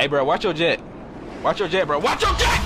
Hey, bro, watch your jet. Watch your jet, bro. Watch your jet!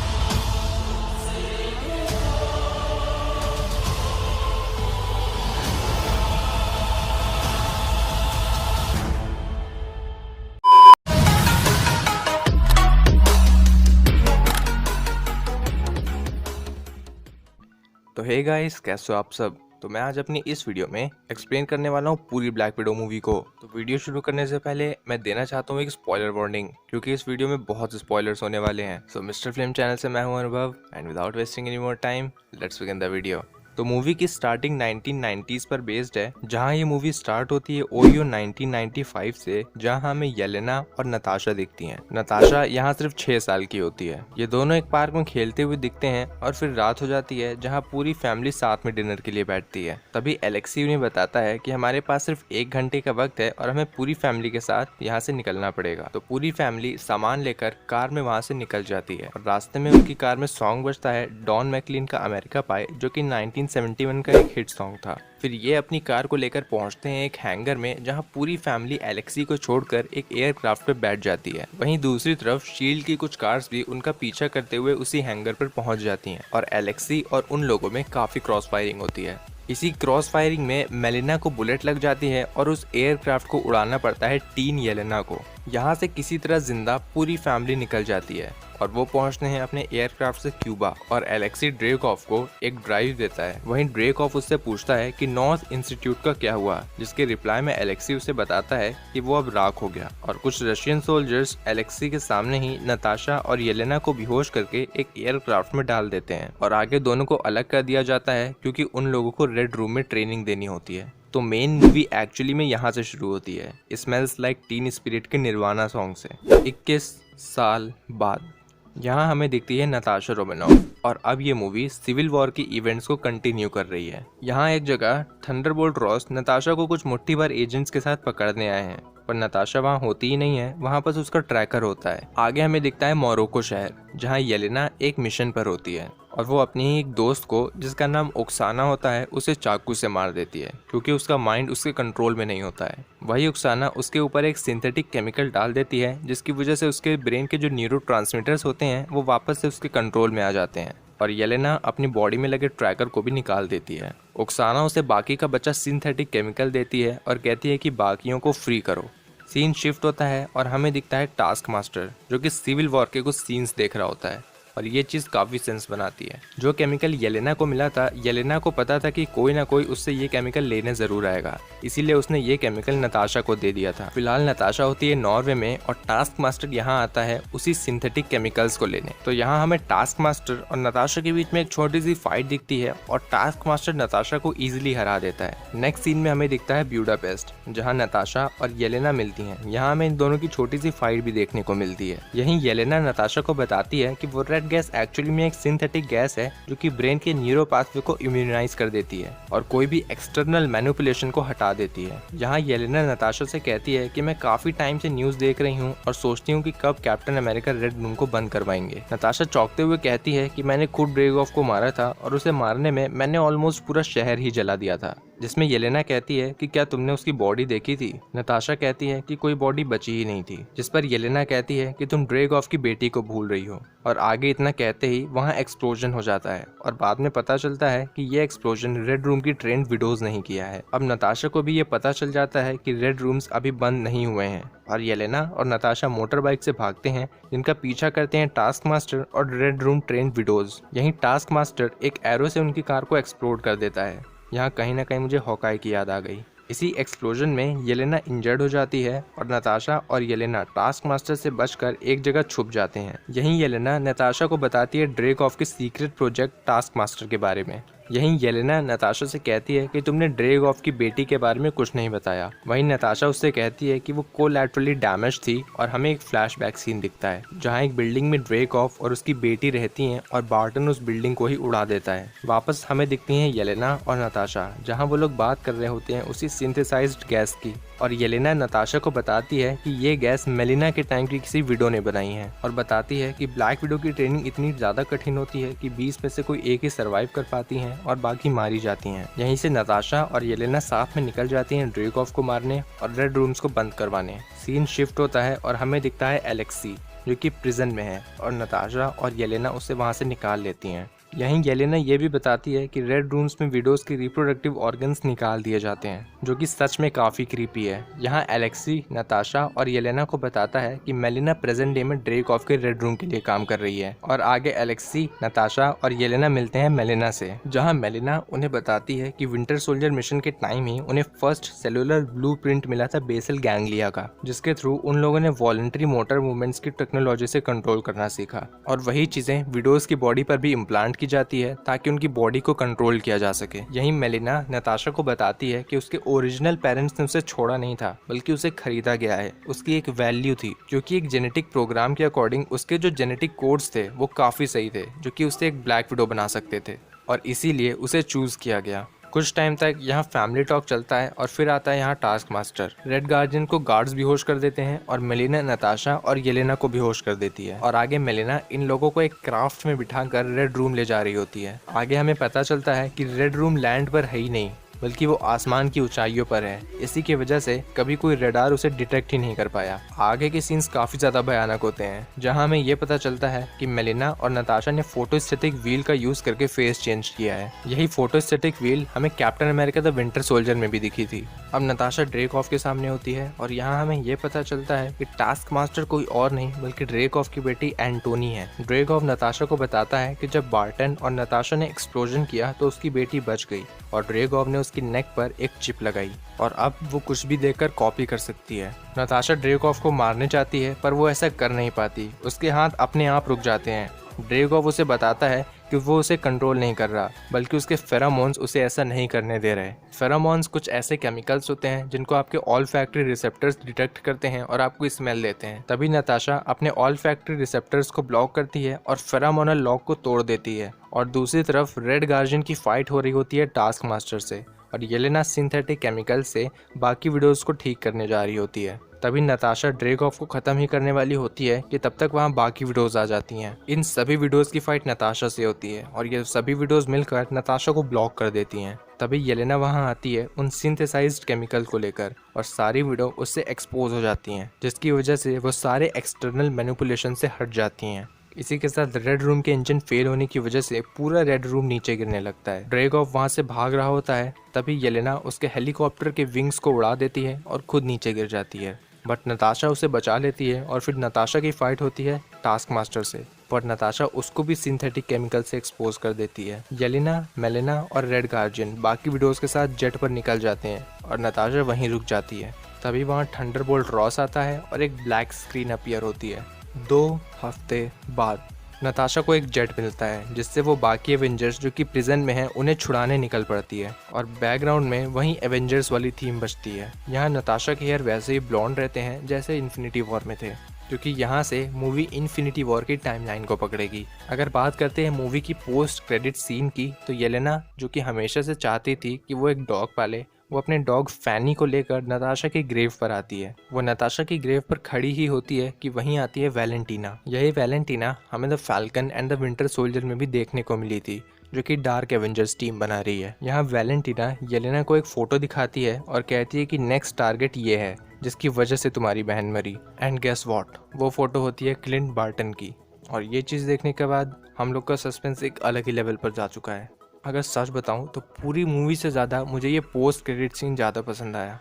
तो hey guys, कैसे हो आप सब। तो मैं आज अपनी इस वीडियो में एक्सप्लेन करने वाला हूँ पूरी ब्लैक विडो मूवी को। तो वीडियो शुरू करने से पहले मैं देना चाहता हूँ एक स्पॉइलर वार्निंग, क्योंकि इस वीडियो में बहुत स्पॉयलर्स होने वाले हैं। सो मिस्टर फिल्म चैनल से मैं हूँ अनुभव, and without wasting any more time let's begin the video. तो मूवी की स्टार्टिंग 1990s पर बेस्ड है, जहां ये मूवी स्टार्ट होती है ओयो 1995 से, जहां हमें येलेना और नताशा दिखती हैं। नताशा यहां सिर्फ 6 साल की होती है। ये दोनों एक पार्क में खेलते हुए दिखते हैं और फिर रात हो जाती है, जहां पूरी फैमिली साथ में डिनर के लिए बैठती है। तभी एलेक्सी उन्हें बताता है कि हमारे पास सिर्फ 1 घंटे का वक्त है और हमें पूरी फैमिली के साथ यहाँ से निकलना पड़ेगा। तो पूरी फैमिली सामान लेकर कार में वहाँ से निकल जाती है और रास्ते में उनकी कार में सॉन्ग बजता है डॉन मैकलिन का अमेरिका पाई, जो कि 1971 का एक हिट सॉन्ग था। फिर ये अपनी कार को लेकर पहुंचते हैं एक हैंगर में, जहां पूरी फैमिली एलेक्सी को छोड़कर एक एयरक्राफ्ट पे बैठ जाती है। वहीं दूसरी तरफ शील्ड की कुछ कार्स भी उनका पीछा करते हुए उसी हैंगर पर पहुंच जाती हैं और एलेक्सी और उन लोगों में काफी क्रॉस फायरिंग होती है। इसी क्रॉस फायरिंग में मेलिना को बुलेट लग जाती है और उस एयरक्राफ्ट को उड़ाना पड़ता है टीन येलेना को। यहाँ से किसी तरह जिंदा पूरी फैमिली निकल जाती है और वो पहुंचते हैं अपने एयरक्राफ्ट से क्यूबा, और एलेक्सी ड्रेकॉफ को एक ड्राइव देता है। वहीं ड्रेकॉफ उससे पूछता है कि नॉर्थ इंस्टीट्यूट का क्या हुआ, जिसके रिप्लाई में एलेक्सी उसे बताता है कि वो अब राख हो गया। और कुछ रशियन सोल्जर्स एलेक्सी के सामने ही नताशा और येलेना को बेहोश करके एक एयरक्राफ्ट में डाल देते हैं और आगे दोनों को अलग कर दिया जाता है, क्योंकि उन लोगों को रेड रूम में ट्रेनिंग देनी होती है। तो मेन मूवी एक्चुअली में यहाँ से शुरू होती है, स्मेल्स लाइक टीन स्पिरिट के निर्वाणा सॉन्ग से। 21 साल बाद यहाँ हमें दिखती है नताशा रोमानोव, और अब ये मूवी सिविल वॉर की इवेंट्स को कंटिन्यू कर रही है। यहाँ एक जगह थंडरबोल्ट रॉस नताशा को कुछ मुट्ठी भर एजेंट्स के साथ पकड़ने आए हैं, पर नताशा वहाँ होती ही नहीं है। वहाँ पर उसका ट्रैकर होता है। आगे हमें दिखता है मोरक्को शहर, जहाँ येलेना एक मिशन पर होती है और वो अपनी ही एक दोस्त को, जिसका नाम ओक्साना होता है, उसे चाकू से मार देती है, क्योंकि उसका माइंड उसके कंट्रोल में नहीं होता है। वही ओक्साना उसके ऊपर एक सिंथेटिक केमिकल डाल देती है, जिसकी वजह से उसके ब्रेन के जो न्यूरोट्रांसमीटर्स होते हैं वो वापस से उसके कंट्रोल में आ जाते हैं, और येलेना अपनी बॉडी में लगे ट्रैकर को भी निकाल देती है। ओक्साना उसे बाकी का बचा सिंथेटिक केमिकल देती है और कहती है कि बाकियों को फ्री करो। सीन शिफ्ट होता है और हमें दिखता है टास्क मास्टर, जो कि सिविल वॉर के कुछ सीन्स देख रहा होता है, और ये चीज़ काफ़ी सेंस बनाती है। जो केमिकल येलेना को मिला था, येलेना को पता था कि कोई ना कोई उससे ये केमिकल लेने ज़रूर आएगा, इसीलिए उसने ये केमिकल नताशा को दे दिया था। फिलहाल नताशा होती है नॉर्वे में और टास्क मास्टर यहाँ आता है उसी सिंथेटिक केमिकल्स को लेने। तो यहाँ हमें टास्क मास्टर और नताशा के बीच में एक छोटी सी फाइट दिखती है और टास्क मास्टर नताशा को ईजिली हरा देता है। नेक्स्ट सीन में हमें दिखता है ब्यूडापेस्ट, जहाँ नताशा और येलेना मिलती हैं। यहाँ हमें इन दोनों की छोटी सी फाइट भी देखने को मिलती है। यहीं येलेना नताशा को बताती है कि वो रेड गैस एक्चुअली में एक सिंथेटिक गैस है, जो कि ब्रेन के न्यूरो पाथवे को इम्यूनाइज कर देती है और कोई भी एक्सटर्नल मैनिपुलेशन को हटा देती है। यहाँ येलेना नताशा से कहती है कि मैं काफी टाइम से न्यूज देख रही हूँ और सोचती हूँ कि कब कैप्टन अमेरिका रेड रूम को बंद करवाएंगे। नताशा चौंकते हुए कहती है कि मैंने खुद ड्रेगॉफ को मारा था और उसे मारने में मैंने ऑलमोस्ट पूरा शहर ही जला दिया था। जिसमें येलेना कहती है कि क्या तुमने उसकी बॉडी देखी थी। नताशा कहती है कि कोई बॉडी बची ही नहीं थी, जिस पर येलेना कहती है कि तुम ड्रेगॉफ की बेटी को भूल रही हो। और आगे इतना कहते ही वहाँ एक्सप्लोजन हो जाता है और बाद में पता चलता है कि ये एक्सप्लोजन रेड रूम की ट्रेंड विडोज नहीं किया है। अब नताशा को भी ये पता चल जाता है कि रेड रूम्स अभी बंद नहीं हुए हैं, और येलेना और नताशा मोटर बाइक से भागते हैं, जिनका पीछा करते हैं टास्क मास्टर और रेड रूम ट्रेंड विडोज। यहीं टास्क मास्टर एक एरो से उनकी कार को एक्सप्लोड कर देता है। यहाँ कहीं ना कहीं मुझे हॉकाई की याद आ गई। इसी एक्सप्लोजन में येलेना इंजर्ड हो जाती है और नताशा और येलेना टास्क मास्टर से बचकर एक जगह छुप जाते हैं। यहीं येलेना नताशा को बताती है ड्रेगॉफ के सीक्रेट प्रोजेक्ट टास्क मास्टर के बारे में। यहीं येलेना नताशा से कहती है कि तुमने ड्रेगॉफ की बेटी के बारे में कुछ नहीं बताया। वहीं नताशा उससे कहती है कि वो कोलैटरली डैमेज थी, और हमें एक फ्लैशबैक सीन दिखता है जहां एक बिल्डिंग में ड्रेगॉफ और उसकी बेटी रहती हैं और बार्टन उस बिल्डिंग को ही उड़ा देता है। वापस हमें दिखती हैं येलेना और नताशा, जहाँ वो लोग बात कर रहे होते हैं उसी सिंथेसाइज्ड गैस की, और येलेना नताशा को बताती है कि ये गैस मेलिना के टाइम की किसी विडो ने बनाई है, और बताती है कि ब्लैक विडो की ट्रेनिंग इतनी ज्यादा कठिन होती है कि 20 में से कोई एक ही सर्वाइव कर पाती हैं और बाकी मारी जाती हैं। यहीं से नताशा और येलेना साथ में निकल जाती हैं ड्रेगॉफ को मारने और रेड रूम्स को बंद करवाने। सीन शिफ्ट होता है और हमें दिखता है एलेक्सी, जो कि प्रिजन में है, और नताशा और येलेना उसे वहाँ से निकाल लेती हैं। यहीं येलेना ये भी बताती है कि रेड रूम्स में विडोज के रिप्रोडक्टिव ऑर्गन्स निकाल दिए जाते हैं, जो कि सच में काफ़ी क्रीपी है। यहाँ एलेक्सी नताशा और येलेना को बताता है कि मेलिना प्रेजेंट डे में ड्रेकॉफ के रेड रूम के लिए काम कर रही है, और आगे एलेक्सी नताशा और येलेना मिलते हैं मेलिना से, जहाँ मेलिना उन्हें बताती है कि विंटर सोल्जर मिशन के टाइम ही उन्हें फर्स्ट सेलुलर ब्लूप्रिंट मिला था बेसल गैंग्लिया का, जिसके थ्रू उन लोगों ने वॉलंटरी मोटर मूवमेंट्स की टेक्नोलॉजी से कंट्रोल करना सीखा, और वही चीजें विडोज की बॉडी पर भी इम्प्लांट की जाती है ताकि उनकी बॉडी को कंट्रोल किया जा सके। यहीं मेलिना नताशा को बताती है कि उसके ओरिजिनल पेरेंट्स ने उसे छोड़ा नहीं था, बल्कि उसे खरीदा गया है। उसकी एक वैल्यू थी, क्योंकि एक जेनेटिक प्रोग्राम के अकॉर्डिंग उसके जो जेनेटिक कोड्स थे वो काफी सही थे, जो कि उसे एक ब्लैक विडो बना सकते थे, और इसीलिए उसे चूज किया गया। कुछ टाइम तक यहाँ फैमिली टॉक चलता है, और फिर आता है यहाँ टास्क मास्टर। रेड गार्जियन को गार्ड्स बेहोश कर देते हैं, और मेलिना नताशा और येलेना को बेहोश कर देती है, और आगे मेलिना इन लोगों को एक क्राफ्ट में बिठाकर रेड रूम ले जा रही होती है। आगे हमें पता चलता है कि रेड रूम लैंड पर है ही नहीं, बल्कि वो आसमान की ऊंचाइयों पर है। इसी की वजह से कभी कोई रडार उसे डिटेक्ट ही नहीं कर पाया। आगे के सीन्स काफी ज्यादा भयानक होते हैं, जहां हमें ये पता चलता है कि मेलिना और नताशा ने फोटोस्टैटिक व्हील का यूज करके फेस चेंज किया है। यही फोटोस्टैटिक व्हील हमें captain America the winter soldier में भी दिखी थी। अब नताशा ड्रेकॉफ के सामने होती है, और यहाँ हमें ये पता चलता है कि टास्क मास्टर कोई और नहीं बल्कि ड्रेकॉफ की बेटी एंटोनी है। ड्रेकॉफ नताशा को बताता है कि जब बार्टन और नताशा ने एक्सप्लोजन किया तो उसकी बेटी बच गई, और ड्रेकॉफ ने उसकी नेक पर एक चिप लगाई, और अब वो कुछ भी देखकर कॉपी कर सकती है। नताशा ड्रेकॉफ को मारने चाहती है, पर वो ऐसा कर नहीं पाती। उसके हाथ अपने आप रुक जाते हैं। ड्रेकॉफ उसे बताता है कि वो उसे कंट्रोल नहीं कर रहा, बल्कि उसके फेरोमोन्स उसे ऐसा नहीं करने दे रहे। फेरोमोन्स कुछ ऐसे केमिकल्स होते हैं जिनको आपके ऑल्फैक्टरी रिसेप्टर्स डिटेक्ट करते हैं और आपको स्मेल देते हैं। तभी नताशा अपने ऑल्फैक्टरी रिसेप्टर्स को ब्लॉक करती है और फेरोमोनल लॉक को तोड़ देती है, और दूसरी तरफ रेड गार्जियन की फाइट हो रही होती है टास्क मास्टर से, और येलेना सिंथेटिक केमिकल से बाकी विडोज को ठीक करने जा रही होती है। तभी नताशा ड्रेकॉफ को खत्म ही करने वाली होती है कि तब तक वहाँ बाकी विडोज आ जाती हैं। इन सभी विडोज की फाइट नताशा से होती है, और ये सभी विडोज मिलकर नताशा को ब्लॉक कर देती हैं। तभी येलेना वहाँ आती है उन सिंथेसाइज्ड केमिकल को लेकर, और सारी विडो उससे एक्सपोज हो जाती हैं, जिसकी वजह से वो सारे एक्सटर्नल मैनिपुलेशन से हट जाती हैं। इसी के साथ रेड रूम के इंजन फेल होने की वजह से पूरा रेड रूम नीचे गिरने लगता है। ड्रेकॉफ वहां से भाग रहा होता है, तभी येलेना उसके हेलीकॉप्टर के विंग्स को उड़ा देती है और खुद नीचे गिर जाती है, बट नताशा उसे बचा लेती है, और फिर नताशा की फाइट होती है टास्क मास्टर से, पर नताशा उसको भी सिंथेटिक केमिकल से एक्सपोज कर देती है। येलेना, मेलिना और रेड गार्जियन बाकी विडोज के साथ जेट पर निकल जाते हैं, और नताशा वहीं रुक जाती है। तभी वहाँ थंडरबोल्ट रॉस आता है और एक ब्लैक स्क्रीन अपीयर होती है। 2 हफ्ते बाद नताशा को एक जेट मिलता है, जिससे वो बाकी एवेंजर्स जो कि प्रिजन में हैं उन्हें छुड़ाने निकल पड़ती है, और बैकग्राउंड में वहीं एवेंजर्स वाली थीम बजती है। यहाँ नताशा के हेयर वैसे ही ब्लॉन्ड रहते हैं जैसे इन्फिनिटी वॉर में थे, क्योंकि यहाँ से मूवी इन्फिनिटी वॉर की टाइमलाइन को पकड़ेगी। अगर बात करते हैं मूवी की पोस्ट क्रेडिट सीन की, तो येलेना जो कि हमेशा से चाहती थी कि वो एक डॉग पाले, वो अपने डॉग फैनी को लेकर नताशा की ग्रेव पर आती है। वो नताशा की ग्रेव पर खड़ी ही होती है कि वहीं आती है वैलेंटीना। यही वैलेंटीना हमें the falcon and the winter soldier में भी देखने को मिली थी, जो कि डार्क एवेंजर्स टीम बना रही है। यहाँ वैलेंटीना येलेना को एक फोटो दिखाती है और कहती है कि नेक्स्ट टारगेट ये है जिसकी वजह से तुम्हारी बहन मरी, एंड गेस व्हाट, वो फोटो होती है क्लिंट बार्टन की। और ये चीज़ देखने के बाद हम लोग का सस्पेंस एक अलग ही लेवल पर जा चुका है। अगर सच बताऊं तो पूरी मूवी से ज़्यादा मुझे ये पोस्ट क्रेडिट सीन ज़्यादा पसंद आया।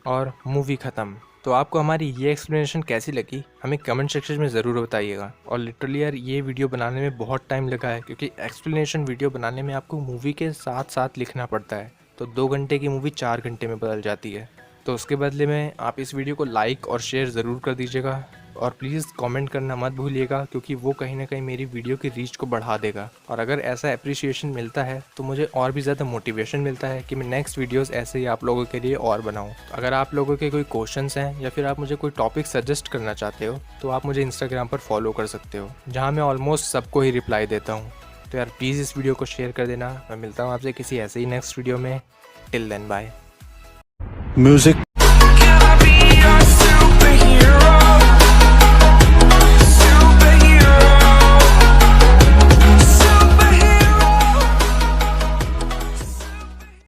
और मूवी ख़त्म। तो आपको हमारी ये एक्सप्लेनेशन कैसी लगी हमें कमेंट सेक्शन में ज़रूर बताइएगा। और लिटरली यार ये वीडियो बनाने में बहुत टाइम लगा है, क्योंकि एक्सप्लेनेशन वीडियो बनाने में आपको मूवी के साथ साथ लिखना पड़ता है, तो 2 घंटे की मूवी 4 घंटे में बदल जाती है। तो उसके बदले में आप इस वीडियो को लाइक और शेयर ज़रूर कर दीजिएगा, और प्लीज़ कमेंट करना मत भूलिएगा, क्योंकि वो कहीं ना कहीं मेरी वीडियो की रीच को बढ़ा देगा। और अगर ऐसा अप्रिसिएशन मिलता है तो मुझे और भी ज़्यादा मोटिवेशन मिलता है कि मैं नेक्स्ट वीडियोस ऐसे ही आप लोगों के लिए और बनाऊं। अगर आप लोगों के कोई क्वेश्चंस हैं या फिर आप मुझे कोई टॉपिक सजेस्ट करना चाहते हो तो आप मुझे इंस्टाग्राम पर फॉलो कर सकते हो, जहाँ मैं ऑलमोस्ट सबको ही रिप्लाई देता हूँ। तो यार प्लीज़ इस वीडियो को शेयर कर देना। मैं मिलता हूँ आपसे किसी ऐसे ही नेक्स्ट वीडियो में। Till then bye. म्यूजिक